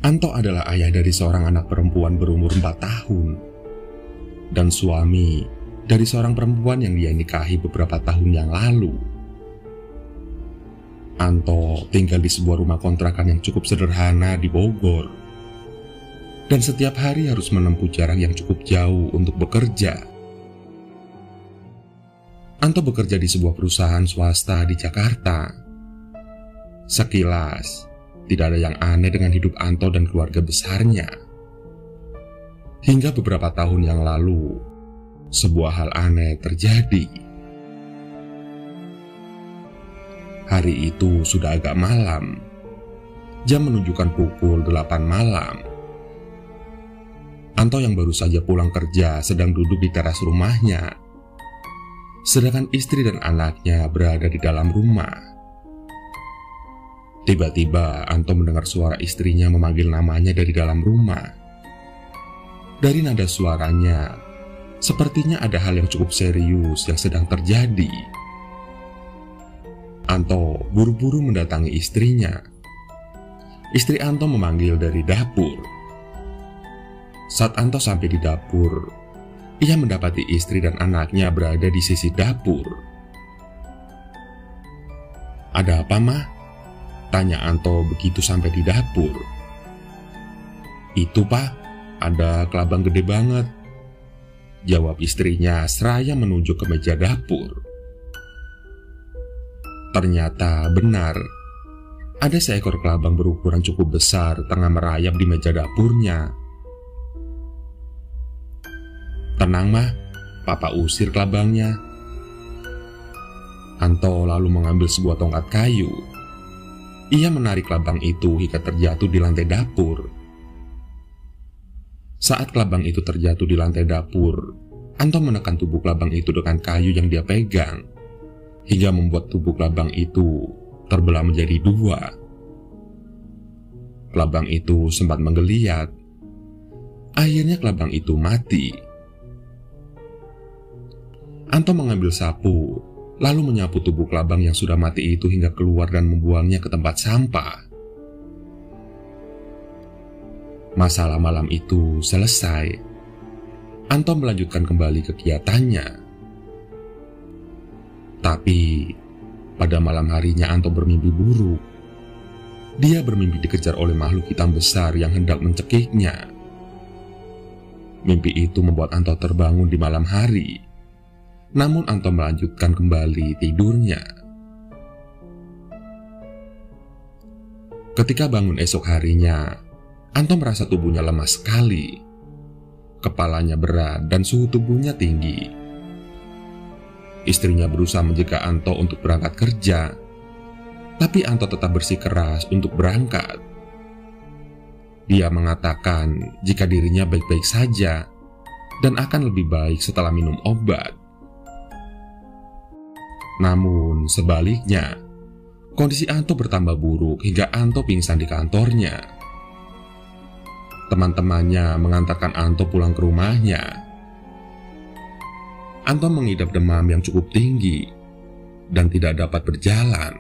Anto adalah ayah dari seorang anak perempuan berumur 4 tahun dan suami dari seorang perempuan yang dia nikahi beberapa tahun yang lalu. Anto tinggal di sebuah rumah kontrakan yang cukup sederhana di Bogor, dan setiap hari harus menempuh jarak yang cukup jauh untuk bekerja. Anto bekerja di sebuah perusahaan swasta di Jakarta. Sekilas, tidak ada yang aneh dengan hidup Anto dan keluarga besarnya. Hingga beberapa tahun yang lalu, sebuah hal aneh terjadi. Hari itu sudah agak malam. Jam menunjukkan pukul 8 malam. Anto yang baru saja pulang kerja sedang duduk di teras rumahnya, sedangkan istri dan anaknya berada di dalam rumah. Tiba-tiba Anto mendengar suara istrinya memanggil namanya dari dalam rumah. Dari nada suaranya, sepertinya ada hal yang cukup serius yang sedang terjadi. Anto buru-buru mendatangi istrinya. Istri Anto memanggil dari dapur. Saat Anto sampai di dapur, ia mendapati istri dan anaknya berada di sisi dapur. "Ada apa, Ma?" tanya Anto begitu sampai di dapur. "Itu, Pak, ada kelabang gede banget," jawab istrinya seraya menunjuk ke meja dapur. Ternyata benar, ada seekor kelabang berukuran cukup besar tengah merayap di meja dapurnya. "Tenang, Ma, Papa usir kelabangnya." Anto lalu mengambil sebuah tongkat kayu. Ia menarik kelabang itu hingga terjatuh di lantai dapur. Saat kelabang itu terjatuh di lantai dapur, Anto menekan tubuh kelabang itu dengan kayu yang dia pegang, hingga membuat tubuh kelabang itu terbelah menjadi 2. Kelabang itu sempat menggeliat. Akhirnya kelabang itu mati. Anto mengambil sapu, lalu menyapu tubuh kelabang yang sudah mati itu hingga keluar dan membuangnya ke tempat sampah. Masalah malam itu selesai. Anto melanjutkan kembali kegiatannya. Tapi pada malam harinya Anto bermimpi buruk. Dia bermimpi dikejar oleh makhluk hitam besar yang hendak mencekiknya. Mimpi itu membuat Anto terbangun di malam hari. Namun Anto melanjutkan kembali tidurnya. Ketika bangun esok harinya, Anto merasa tubuhnya lemas sekali. Kepalanya berat dan suhu tubuhnya tinggi. Istrinya berusaha mencegah Anto untuk berangkat kerja, tapi Anto tetap bersikeras untuk berangkat. Dia mengatakan jika dirinya baik-baik saja dan akan lebih baik setelah minum obat. Namun sebaliknya, kondisi Anto bertambah buruk hingga Anto pingsan di kantornya. Teman-temannya mengantarkan Anto pulang ke rumahnya. Anto mengidap demam yang cukup tinggi dan tidak dapat berjalan.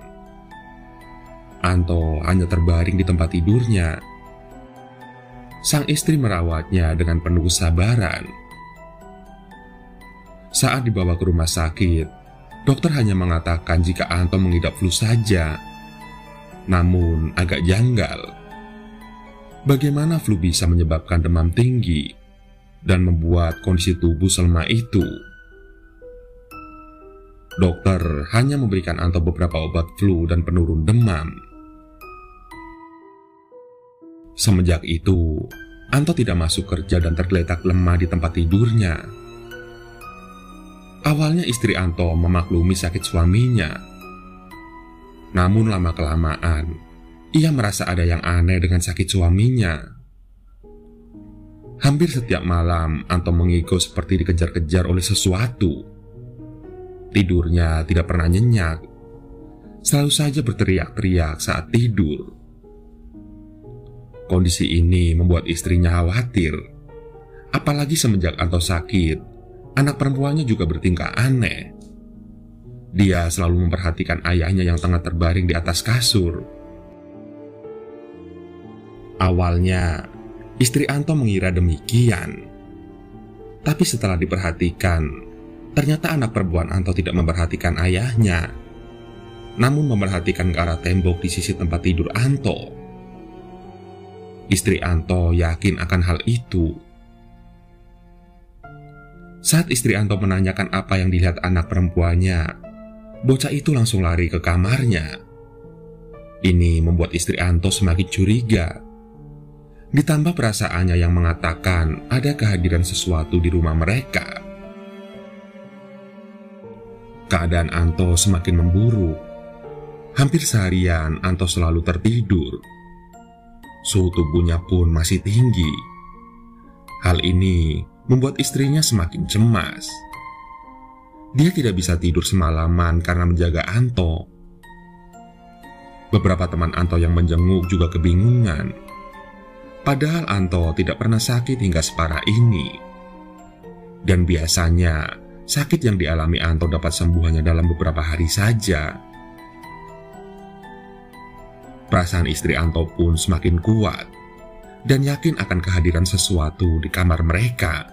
Anto hanya terbaring di tempat tidurnya. Sang istri merawatnya dengan penuh kesabaran. Saat dibawa ke rumah sakit, dokter hanya mengatakan jika Anto mengidap flu saja. Namun agak janggal. Bagaimana flu bisa menyebabkan demam tinggi dan membuat kondisi tubuh selemah itu? Dokter hanya memberikan Anto beberapa obat flu dan penurun demam. Semenjak itu, Anto tidak masuk kerja dan tergeletak lemah di tempat tidurnya. Awalnya istri Anto memaklumi sakit suaminya. Namun lama-kelamaan, ia merasa ada yang aneh dengan sakit suaminya. Hampir setiap malam, Anto mengigau seperti dikejar-kejar oleh sesuatu. Tidurnya tidak pernah nyenyak. Selalu saja berteriak-teriak saat tidur. Kondisi ini membuat istrinya khawatir. Apalagi semenjak Anto sakit, anak perempuannya juga bertingkah aneh. Dia selalu memperhatikan ayahnya yang tengah terbaring di atas kasur. Awalnya, istri Anto mengira demikian. Tapi setelah diperhatikan, ternyata anak perempuan Anto tidak memperhatikan ayahnya, namun memperhatikan ke arah tembok di sisi tempat tidur Anto. Istri Anto yakin akan hal itu. Saat istri Anto menanyakan apa yang dilihat anak perempuannya, bocah itu langsung lari ke kamarnya. Ini membuat istri Anto semakin curiga. Ditambah perasaannya yang mengatakan ada kehadiran sesuatu di rumah mereka. Keadaan Anto semakin memburuk. Hampir seharian Anto selalu tertidur. Suhu tubuhnya pun masih tinggi. Hal ini membuat istrinya semakin cemas. Dia tidak bisa tidur semalaman karena menjaga Anto. Beberapa teman Anto yang menjenguk juga kebingungan. Padahal Anto tidak pernah sakit hingga separah ini. Dan biasanya, sakit yang dialami Anto dapat sembuh hanya dalam beberapa hari saja. Perasaan istri Anto pun semakin kuat dan yakin akan kehadiran sesuatu di kamar mereka.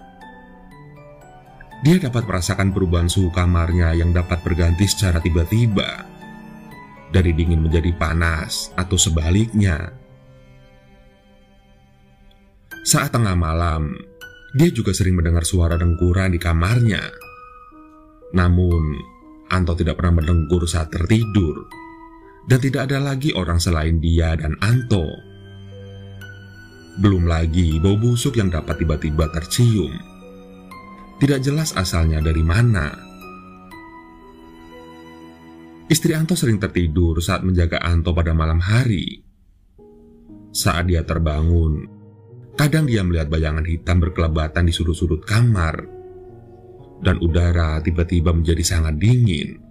Dia dapat merasakan perubahan suhu kamarnya yang dapat berganti secara tiba-tiba, dari dingin menjadi panas atau sebaliknya. Saat tengah malam, dia juga sering mendengar suara dengkuran di kamarnya. Namun, Anto tidak pernah mendengkur saat tertidur, dan tidak ada lagi orang selain dia dan Anto. Belum lagi bau busuk yang dapat tiba-tiba tercium. Tidak jelas asalnya dari mana. Istri Anto sering tertidur saat menjaga Anto pada malam hari. Saat dia terbangun, kadang dia melihat bayangan hitam berkelebatan di sudut-sudut kamar, dan udara tiba-tiba menjadi sangat dingin.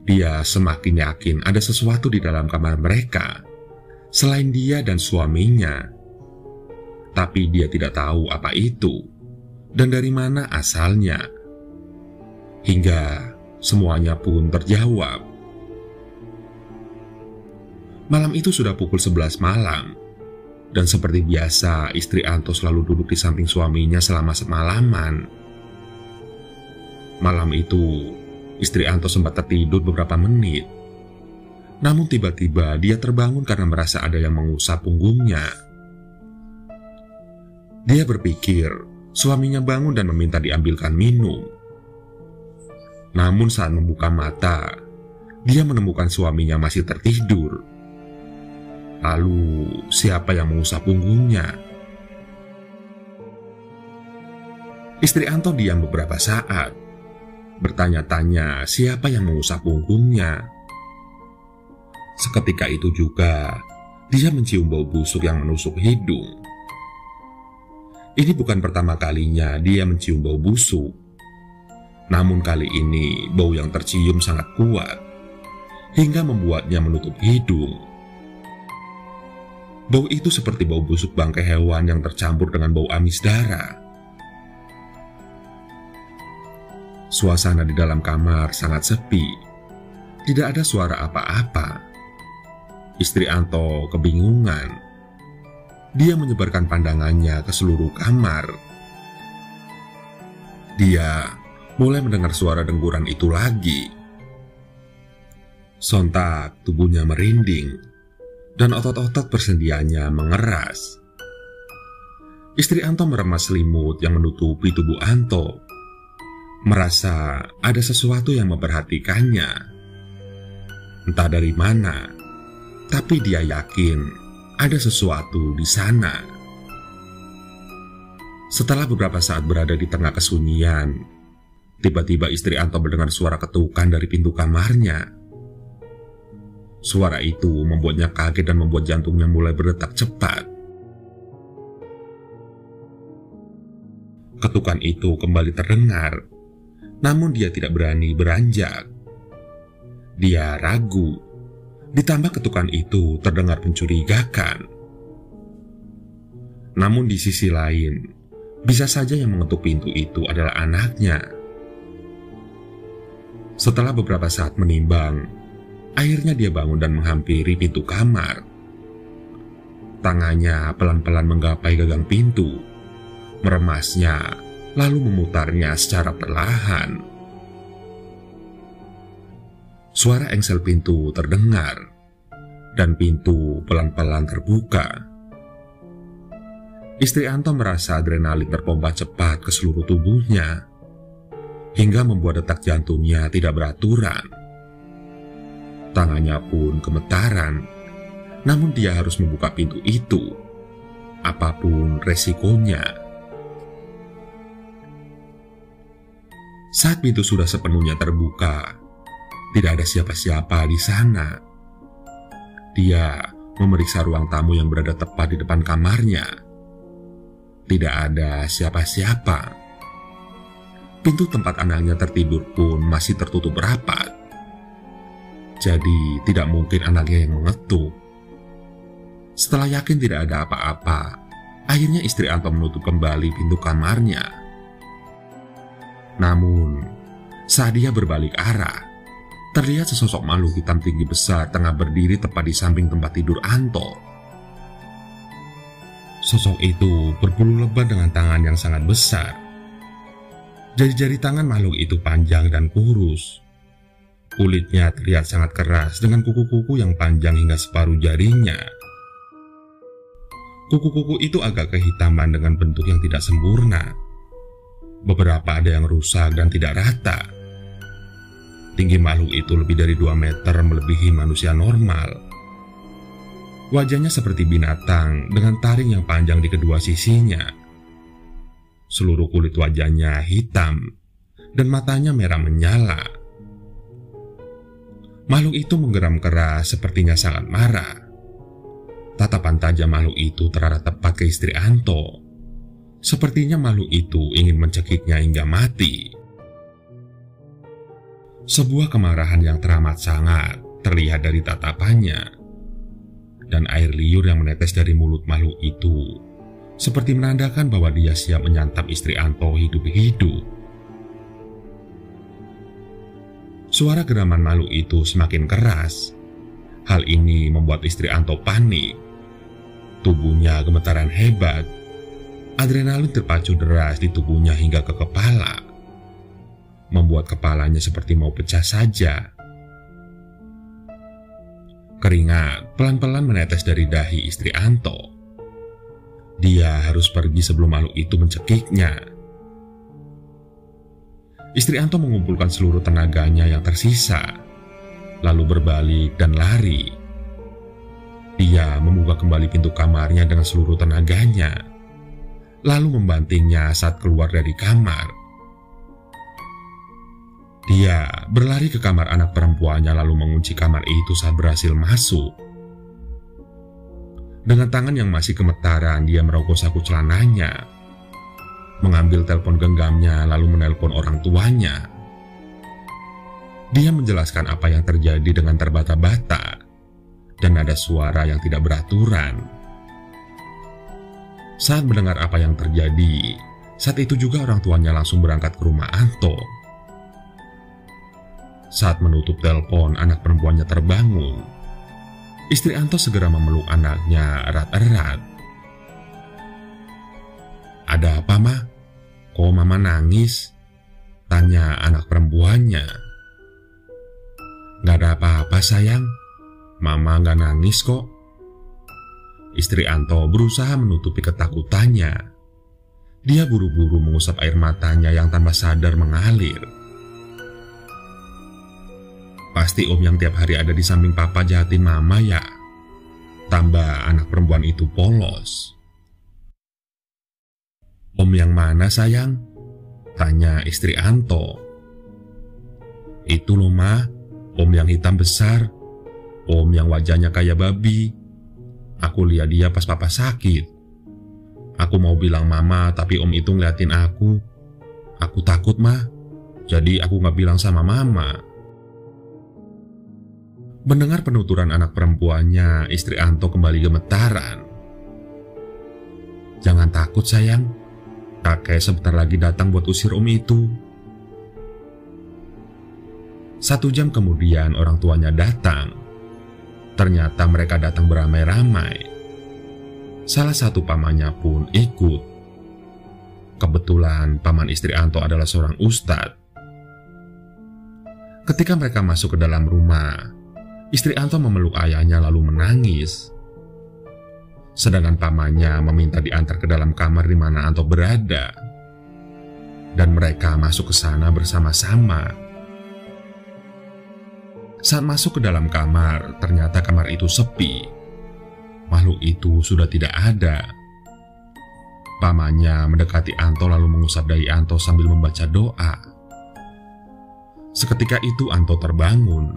Dia semakin yakin ada sesuatu di dalam kamar mereka, selain dia dan suaminya. Tapi dia tidak tahu apa itu, dan dari mana asalnya. Hingga semuanya pun terjawab. Malam itu sudah pukul 11 malam, dan seperti biasa istri Anto selalu duduk di samping suaminya selama semalaman. Malam itu, istri Anto sempat tertidur beberapa menit. Namun tiba-tiba dia terbangun karena merasa ada yang mengusap punggungnya. Dia berpikir suaminya bangun dan meminta diambilkan minum. Namun saat membuka mata, dia menemukan suaminya masih tertidur. Lalu, siapa yang mengusap punggungnya? Istri Anto diam beberapa saat, bertanya-tanya siapa yang mengusap punggungnya. Seketika itu juga, dia mencium bau busuk yang menusuk hidung. Ini bukan pertama kalinya dia mencium bau busuk. Namun kali ini, bau yang tercium sangat kuat, hingga membuatnya menutup hidung. Bau itu seperti bau busuk bangkai hewan yang tercampur dengan bau amis darah. Suasana di dalam kamar sangat sepi. Tidak ada suara apa-apa. Istri Anto kebingungan. Dia menyebarkan pandangannya ke seluruh kamar. Dia mulai mendengar suara dengkuran itu lagi. Sontak tubuhnya merinding, dan otot-otot persendiannya mengeras. Istri Anto meremas selimut yang menutupi tubuh Anto. Merasa ada sesuatu yang memperhatikannya. Entah dari mana, tapi dia yakin ada sesuatu di sana. Setelah beberapa saat berada di tengah kesunyian, tiba-tiba istri Anto mendengar suara ketukan dari pintu kamarnya. Suara itu membuatnya kaget dan membuat jantungnya mulai berdetak cepat. Ketukan itu kembali terdengar, namun dia tidak berani beranjak. Dia ragu. Ditambah ketukan itu terdengar mencurigakan. Namun di sisi lain, bisa saja yang mengetuk pintu itu adalah anaknya. Setelah beberapa saat menimbang, akhirnya dia bangun dan menghampiri pintu kamar. Tangannya pelan-pelan menggapai gagang pintu, meremasnya, lalu memutarnya secara perlahan. Suara engsel pintu terdengar, dan pintu pelan-pelan terbuka. Istri Anto merasa adrenalin terpompa cepat ke seluruh tubuhnya, hingga membuat detak jantungnya tidak beraturan. Tangannya pun gemetaran, namun dia harus membuka pintu itu, apapun resikonya. Saat pintu sudah sepenuhnya terbuka, tidak ada siapa-siapa di sana. Dia memeriksa ruang tamu yang berada tepat di depan kamarnya. Tidak ada siapa-siapa. Pintu tempat anaknya tertidur pun masih tertutup rapat. Jadi tidak mungkin anaknya yang mengetuk. Setelah yakin tidak ada apa-apa, akhirnya istri Anto menutup kembali pintu kamarnya. Namun, saat dia berbalik arah, terlihat sesosok makhluk hitam tinggi besar tengah berdiri tepat di samping tempat tidur Anto. Sosok itu berbulu lebat dengan tangan yang sangat besar. Jari-jari tangan makhluk itu panjang dan kurus. Kulitnya terlihat sangat keras dengan kuku-kuku yang panjang hingga separuh jarinya. Kuku-kuku itu agak kehitaman dengan bentuk yang tidak sempurna. Beberapa ada yang rusak dan tidak rata. Tinggi makhluk itu lebih dari 2 meter, melebihi manusia normal. Wajahnya seperti binatang dengan taring yang panjang di kedua sisinya. Seluruh kulit wajahnya hitam dan matanya merah menyala. Makhluk itu menggeram keras, sepertinya sangat marah. Tatapan tajam makhluk itu terarah tepat ke istri Anto. Sepertinya makhluk itu ingin mencekiknya hingga mati. Sebuah kemarahan yang teramat sangat terlihat dari tatapannya. Dan air liur yang menetes dari mulut makhluk itu seperti menandakan bahwa dia siap menyantap istri Anto hidup-hidup. Suara geraman makhluk itu semakin keras. Hal ini membuat istri Anto panik. Tubuhnya gemetaran hebat. Adrenalin terpacu deras di tubuhnya hingga ke kepala, membuat kepalanya seperti mau pecah saja. Keringat pelan-pelan menetes dari dahi istri Anto. Dia harus pergi sebelum makhluk itu mencekiknya. Istri Anto mengumpulkan seluruh tenaganya yang tersisa, lalu berbalik dan lari. Dia membuka kembali pintu kamarnya dengan seluruh tenaganya, lalu membantingnya saat keluar dari kamar. Dia berlari ke kamar anak perempuannya lalu mengunci kamar itu saat berhasil masuk. Dengan tangan yang masih gemetaran, dia merogoh saku celananya, mengambil telepon genggamnya lalu menelpon orang tuanya. Dia menjelaskan apa yang terjadi dengan terbata-bata dan ada suara yang tidak beraturan. Saat mendengar apa yang terjadi, saat itu juga orang tuanya langsung berangkat ke rumah Anto. Saat menutup telepon, anak perempuannya terbangun. Istri Anto segera memeluk anaknya erat-erat. "Ada apa, Ma? Kok Mama nangis?" tanya anak perempuannya. "Gak ada apa-apa, sayang. Mama gak nangis kok." Istri Anto berusaha menutupi ketakutannya. Dia buru-buru mengusap air matanya yang tanpa sadar mengalir. "Pasti Om yang tiap hari ada di samping Papa jahatin Mama ya?" tambah anak perempuan itu polos. "Om yang mana, sayang?" tanya istri Anto. "Itu loh, Ma, Om yang hitam besar. Om yang wajahnya kayak babi. Aku lihat dia pas Papa sakit. Aku mau bilang Mama, tapi Om itu ngeliatin aku. Aku takut, Ma. Jadi aku gak bilang sama Mama." Mendengar penuturan anak perempuannya, istri Anto kembali gemetaran. "Jangan takut, sayang. Kakek sebentar lagi datang buat usir Om itu." 1 jam kemudian orang tuanya datang. Ternyata mereka datang beramai-ramai. Salah satu pamannya pun ikut. Kebetulan paman istri Anto adalah seorang ustadz. Ketika mereka masuk ke dalam rumah, istri Anto memeluk ayahnya lalu menangis. Sedangkan pamannya meminta diantar ke dalam kamar di mana Anto berada. Dan mereka masuk ke sana bersama-sama. Saat masuk ke dalam kamar, ternyata kamar itu sepi. Makhluk itu sudah tidak ada. Pamannya mendekati Anto lalu mengusap dahi Anto sambil membaca doa. Seketika itu Anto terbangun.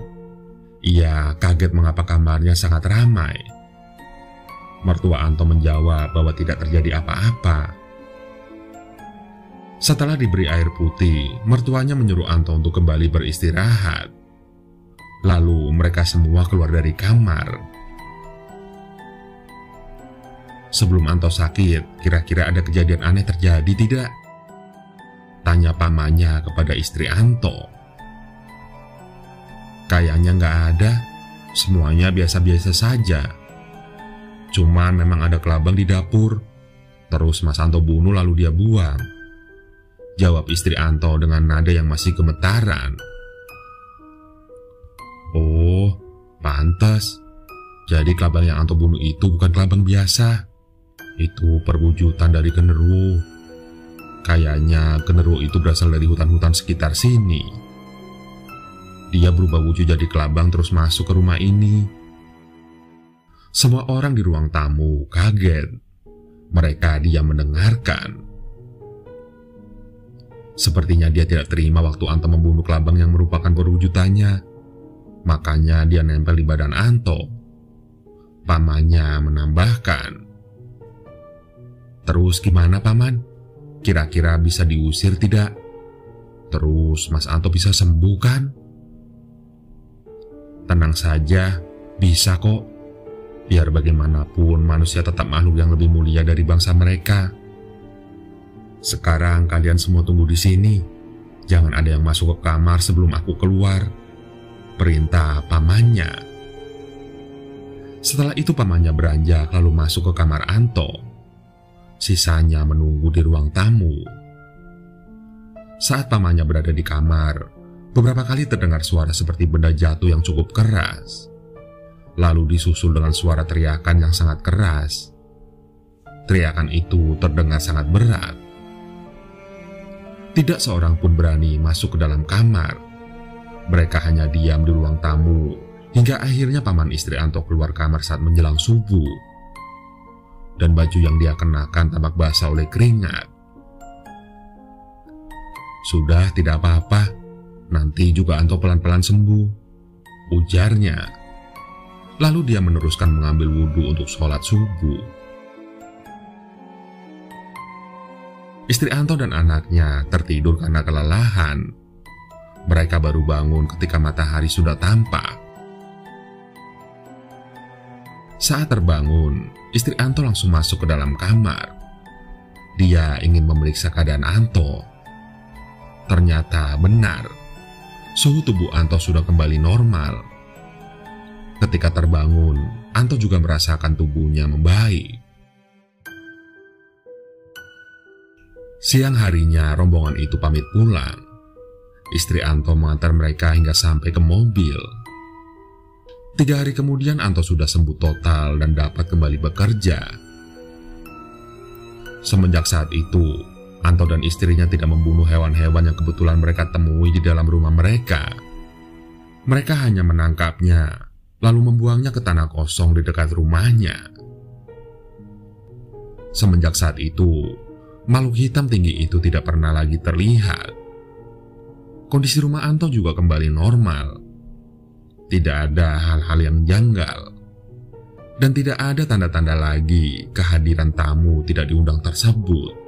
Ia kaget mengapa kamarnya sangat ramai. Mertua Anto menjawab bahwa tidak terjadi apa-apa. Setelah diberi air putih, mertuanya menyuruh Anto untuk kembali beristirahat. Lalu mereka semua keluar dari kamar. Sebelum Anto sakit, kira-kira ada kejadian aneh terjadi tidak? Tanya pamannya kepada istri Anto. Kayaknya nggak ada, semuanya biasa-biasa saja. Cuman memang ada kelabang di dapur, terus Mas Anto bunuh lalu dia buang. Jawab istri Anto dengan nada yang masih gemetaran. Oh, pantas. Jadi kelabang yang Anto bunuh itu bukan kelabang biasa. Itu perwujudan dari genderuwo. Kayaknya genderuwo itu berasal dari hutan-hutan sekitar sini. Dia berubah wujud jadi kelabang terus masuk ke rumah ini. Semua orang di ruang tamu kaget. Mereka diam mendengarkan. Sepertinya dia tidak terima waktu Anto membunuh kelabang yang merupakan perwujudannya. Makanya dia nempel di badan Anto. Pamannya menambahkan. Terus gimana paman? Kira-kira bisa diusir tidak? Terus Mas Anto bisa sembuh kan? Tenang saja, bisa kok. Biar bagaimanapun manusia tetap makhluk yang lebih mulia dari bangsa mereka. Sekarang kalian semua tunggu di sini. Jangan ada yang masuk ke kamar sebelum aku keluar. Perintah pamannya. Setelah itu pamannya beranjak lalu masuk ke kamar Anto. Sisanya menunggu di ruang tamu. Saat pamannya berada di kamar, beberapa kali terdengar suara seperti benda jatuh yang cukup keras. Lalu disusul dengan suara teriakan yang sangat keras. Teriakan itu terdengar sangat berat. Tidak seorang pun berani masuk ke dalam kamar. Mereka hanya diam di ruang tamu hingga akhirnya paman istri Anto keluar kamar saat menjelang subuh. Dan baju yang dia kenakan tampak basah oleh keringat. Sudah, tidak apa-apa. Nanti juga Anto pelan-pelan sembuh, ujarnya. Lalu dia meneruskan mengambil wudhu untuk sholat subuh. Istri Anto dan anaknya tertidur karena kelelahan. Mereka baru bangun ketika matahari sudah tampak. Saat terbangun, istri Anto langsung masuk ke dalam kamar. Dia ingin memeriksa keadaan Anto. Ternyata benar, suhu tubuh Anto sudah kembali normal. Ketika terbangun, Anto juga merasakan tubuhnya membaik. Siang harinya rombongan itu pamit pulang. Istri Anto mengantar mereka hingga sampai ke mobil. 3 hari kemudian Anto sudah sembuh total dan dapat kembali bekerja. Semenjak saat itu, Anto dan istrinya tidak membunuh hewan-hewan yang kebetulan mereka temui di dalam rumah mereka. Mereka hanya menangkapnya, lalu membuangnya ke tanah kosong di dekat rumahnya. Semenjak saat itu, makhluk hitam tinggi itu tidak pernah lagi terlihat. Kondisi rumah Anto juga kembali normal. Tidak ada hal-hal yang janggal. Dan tidak ada tanda-tanda lagi kehadiran tamu tidak diundang tersebut.